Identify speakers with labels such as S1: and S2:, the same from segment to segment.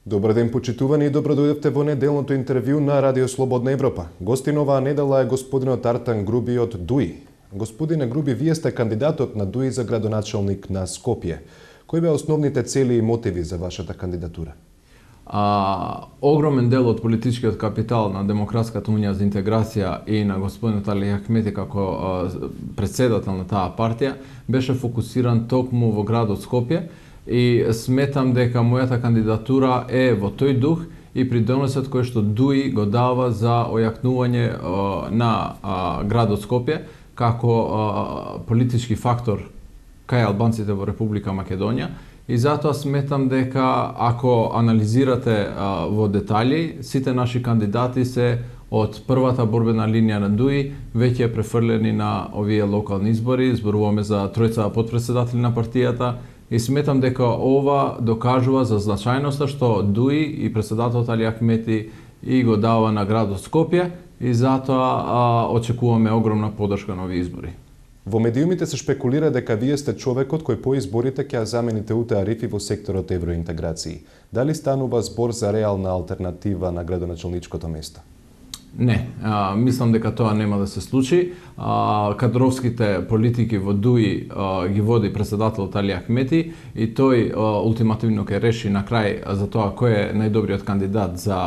S1: Добар ден, почитувани, и добро дојдовте во неделното интервју на Радио Слободна Европа. Гостин оваа недела е господинот Артан Груби од ДУИ. Господине Груби, вие сте кандидатот на ДУИ за градоначалник на Скопје. Кои беа основните цели и мотиви за вашата кандидатура?
S2: Огромен дел од политичкиот капитал на Демократската унија за интеграција и на господинот Али Ахмети како председател на таа партија беше фокусиран токму во градот Скопје и сметам дека мојата кандидатура е во тој дух и придонесот кој што ДУИ го дава за ојакнување на градот Скопје како политички фактор кај албанците во Република Македонија. И затоа сметам дека ако анализирате во детали, сите наши кандидати се од првата борбена линија на ДУИ веќе префрлени на овие локални избори. Зборуваме за тројца потпредседатели на партијата и сметам дека ова докажува за значајноста што ДУИ и председателот Али Ахмети и го дава на градот Скопје и затоа очекуваме огромна поддршка на овие избори.
S1: Во медиумите се шпекулира дека вие сте човекот кој по изборите ќе замените Уте Арифи во секторот евроинтеграции. Дали станува збор за реална алтернатива на градоначалничкото место?
S2: Не, мислам дека тоа нема да се случи. Кадровските политики во ДУИ ги води председателот Али Ахмети и тој ултимативно ќе реши на крај за тоа кој е најдобриот кандидат за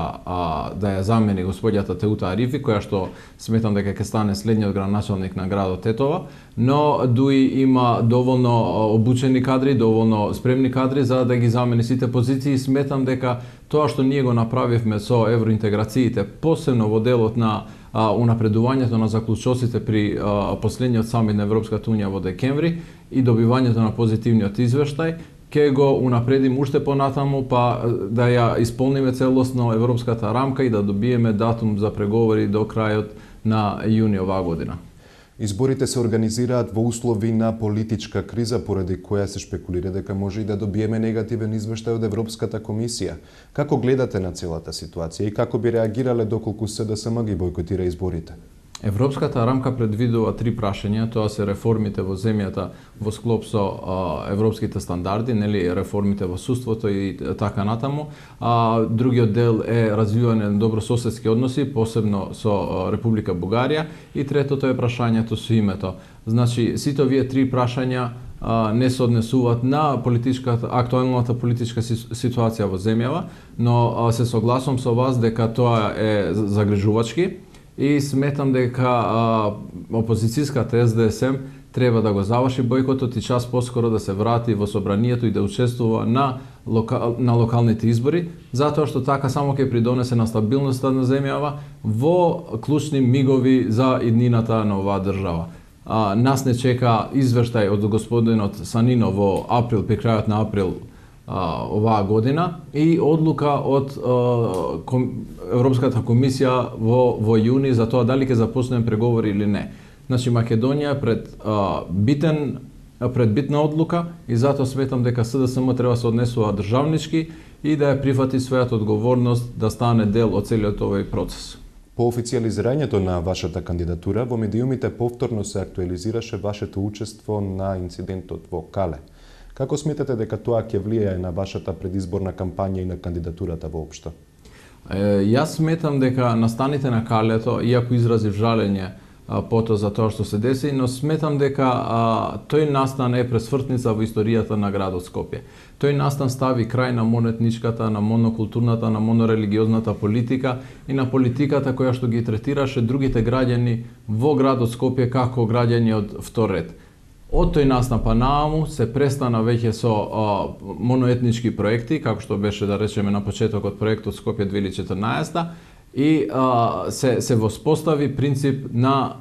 S2: да ја замени господјата Теута Арифи, која што сметам дека ќе стане следниот градоначалник на градот Тетова, но ДУИ има доволно обучени кадри, доволно спремни кадри за да ги замени сите позиции. Сметам дека тоа што ние го направивме со евроинтеграциите, посебно во делот на унапредувањето на заклучоците при последниот самит на Европската унија во декември и добивањето на позитивниот извештај, ќе го унапредим уште понатаму, па да ја исполниме целосно европската рамка и да добиеме датум за преговори до крајот на јуни оваа година.
S1: Изборите се организираат во услови на политичка криза, поради која се шпекулира дека може и да добиеме негативен извештај од Европската комисија. Како гледате на целата ситуација и како би реагирале доколку СДСМ ги бойкотира изборите?
S2: Европската рамка предвидува 3 прашања, тоа се реформите во земјата во склоп со европските стандарди, нели реформите во судството и така натаму. Другиот дел е развивање на добрососедски односи, посебно со Република Бугарија, и третото е прашањето со името. Значи, сите овие 3 прашања не се однесуваат на актуелната политичка ситуација во земјава, но се согласувам со вас дека тоа е загрижувачки. И сметам дека опозицијската СДСМ треба да го заврши бојкотот и час поскоро да се врати во собранието и да учествува на локалните избори, затоа што така само ќе придонесе на стабилноста на земјава во клучни мигови за иднината на оваа држава. Нас не чека извештај од господинот Санино во април, при крајот на април оваа година и одлука од Европската комисија во јуни за тоа дали ќе започнеме преговори или не. Значи Македонија пред битна одлука и затоа сметам дека СДСМ треба се однесува државнички и да ја прифати својата одговорност да стане дел од целиот овој процес.
S1: По официјализирањето на вашата кандидатура, во медиумите повторно се актуализираше вашето учество на инцидентот во Кале. Како сметате дека тоа ќе влијае на вашата предизборна кампања и на кандидатурата воопшто?
S2: Јас сметам дека настаните на Калето, иако изразив жалење потоа за тоа што се деси, но сметам дека тој настан е пресвртница во историјата на градот Скопје. Тој настан стави крај на монетничката, на монокултурната, на монорелигиозната политика и на политиката која што ги третираше другите граѓани во градот Скопје како граѓани од втор ред. Од тој настан па нааму се престана веќе со моноетнички проекти, како што беше да речеме на почетокот проектот Скопје 2014 и се воспостави принцип на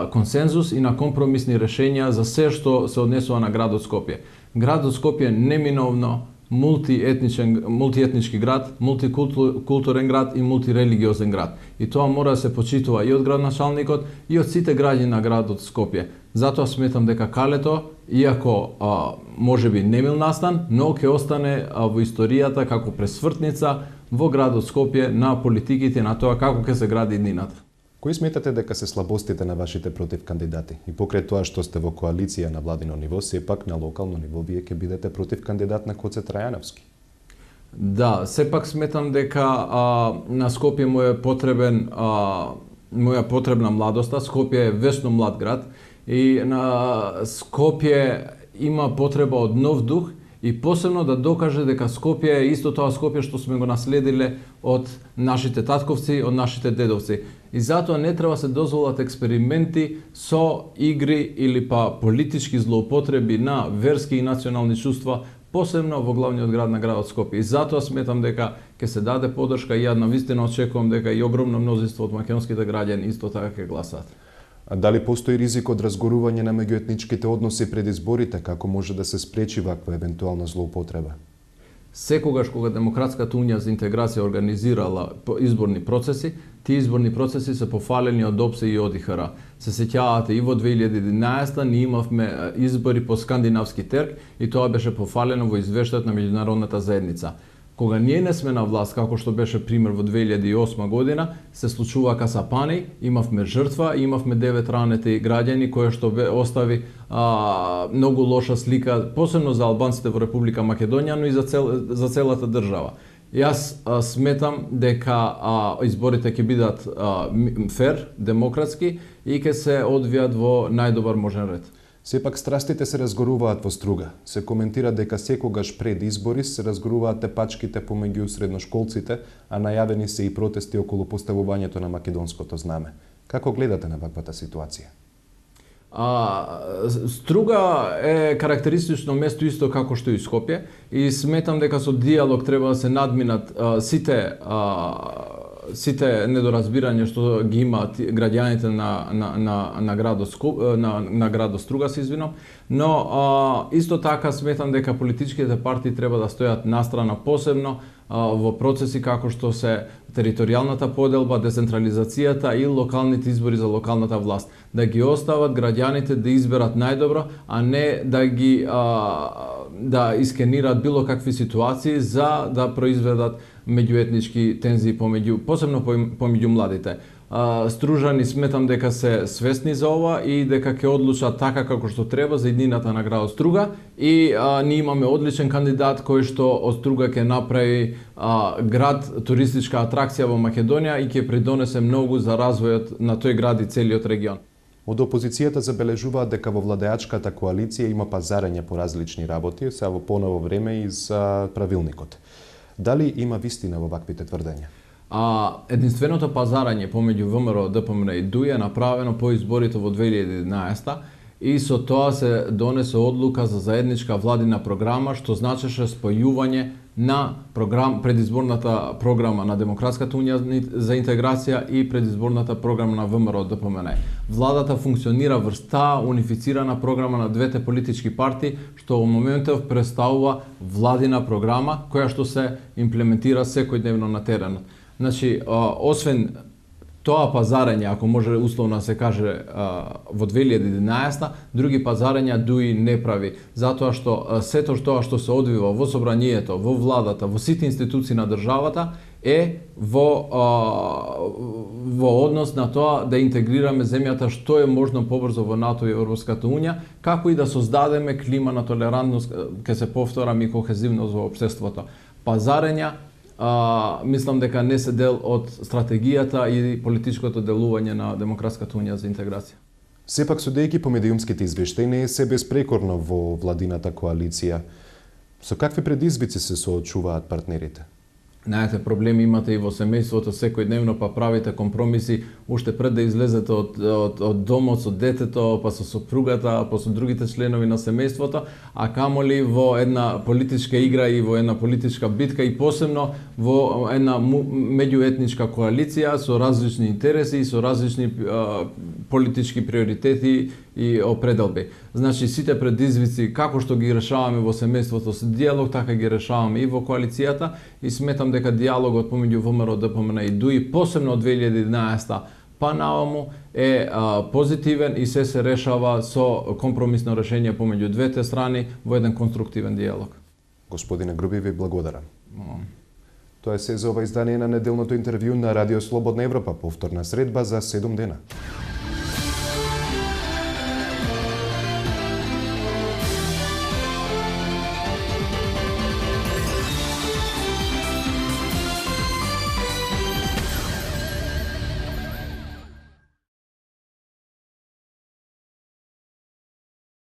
S2: консензус и на компромисни решења за се што се однесува на градот Скопје. Градот Скопје неминовно мултиетнички град, мултикултурен град и мултирелигиозен град. И тоа мора да се почитува и од градоначалникот и од сите граѓани на градот Скопје. Затоа сметам дека Калето, иако можеби немил настан, но ќе остане во историјата како пресвртница во градот Скопје на политиките на тоа како ќе се гради иднината.
S1: Кои сметате дека се слабостите на вашите против кандидати? И покрај тоа што сте во коалиција на владино ниво, сепак на локално ниво вие ќе бидете против кандидат на Коце Трајановски.
S2: Да, сепак сметам дека на Скопје му е потребна младоста. Скопје е весно млад град и на Скопје има потреба од нов дух и посебно да докаже дека Скопје е исто тоа Скопје што сме го наследиле од нашите татковци, од нашите дедовци. И затоа не треба се дозволат експерименти со игри или па политички злоупотреби на верски и национални чувства, посебно во главниот град на градот Скопје. И затоа сметам дека ќе се даде подршка и ја навистина очекувам дека и огромно мнозинство од македонските граѓани исто така ќе гласаат.
S1: А дали постои ризик од разгорување на меѓуетничките односи пред изборите, како може да се спречи ваква евентуална злоупотреба?
S2: Секогаш кога Демократската унија за интеграција организирала изборни процеси, тие изборни процеси се пофалени од ОПСЕ и ОДИХР. Се сеќавате и во 2011 ние имавме избори по скандинавски терк и тоа беше пофалено во извештајот на меѓународната заедница. Кога ние не сме на власт, како што беше пример во 2008 година, се случува касапани, имавме жртва, имавме 9 ранети граѓани, кое што остави многу лоша слика, посебно за албанците во Република Македонија, но и за целата држава. Јас сметам дека изборите ќе бидат фер, демократски и ќе се одвијат во најдобар можен ред.
S1: Сепак страстите се разгоруваат во струга. Се коментира дека секогаш пред избори се разгоруваат тепачките помеѓу средношколците, а најавени се и протести околу поставувањето на македонското знаме. Како гледате на ваквата ситуација?
S2: Струга е карактеристично место исто како што и Скопје и сметам дека со диалог треба да се надминат сите недоразбирања што ги имаат граѓаните на градот Струга, се извинам, но исто така сметам дека политичките партии треба да стојат настрана, посебно во процеси како што се територијалната поделба, децентрализацијата и локалните избори за локалната власт, да ги остават граѓаните да изберат најдобро, а не да ги да искенираат било какви ситуации за да произведат меѓуетнички тензии посебно помеѓу младите. Стружани сметам дека се свесни за ова и дека ќе одлучат така како што треба за иднината на градот Струга и ние имаме одличен кандидат кој што од Струга ќе направи град туристичка атракција во Македонија и ќе придонесе многу за развојот на тој град и целиот регион.
S1: Од опозицијата забележуваат дека во владеачката коалиција има пазарење по различни работи, се во поново време и за правилникот. Дали има вистина во ваквите тврдења?
S2: Единственото пазарање помеѓу ВМРО, ДПМН и ДУИ е направено по изборите во 2011 и со тоа се донесе одлука за заедничка владина програма, што значеше спојување на предизборната програма на Демократската унија за интеграција и предизборната програма на ВМРО ДПМН. Владата функционира врз таа унифицирана програма на двете политички партии, што во моментов представува владина програма која што се имплементира секојдневно на теренот. Значи, освен тоа пазарење, ако може условно се каже во 2011, други пазарења ДУИ не прави, затоа што сето тоа што се одвива во собранието, во владата, во сите институции на државата е во однос на тоа да интегрираме земјата што е можно побрзо во НАТО и Европската унија, како и да создадеме клима на толерантност, ќе се повторам, и кохезивност во општеството. Пазарења мислам дека не се дел од стратегијата и политичкото делување на Демократската унија за интеграција.
S1: Сепак, судејќи по медиумските извештаи, не е се безпрекорно во владината коалиција. Со какви предизвици се соочуваат партнерите?
S2: Знаете, проблеми имате и во семејството, секојдневно па правите компромиси уште пред да излезете од домот со детето, па со сопругата, па со другите членови на семејството, а камоли во една политичка игра и во една политичка битка и посебно во една меѓуетничка коалиција со различни интереси и со различни политички приоритети и определби. Значи, сите предизвици, како што ги решаваме во семејството со диалог, така ги решаваме и во коалицијата и сметам дека диалогот помеѓу ВМРО, ДПМН и ДУИ, посебно од 2011 па нааму, е позитивен и се решава со компромисно решение помеѓу двете страни во еден конструктивен диалог.
S1: Господине Груби, ви благодарам. Тоа е се за ова издание на неделното интервју на Радио Слободна Европа, повторна средба за 7 дена.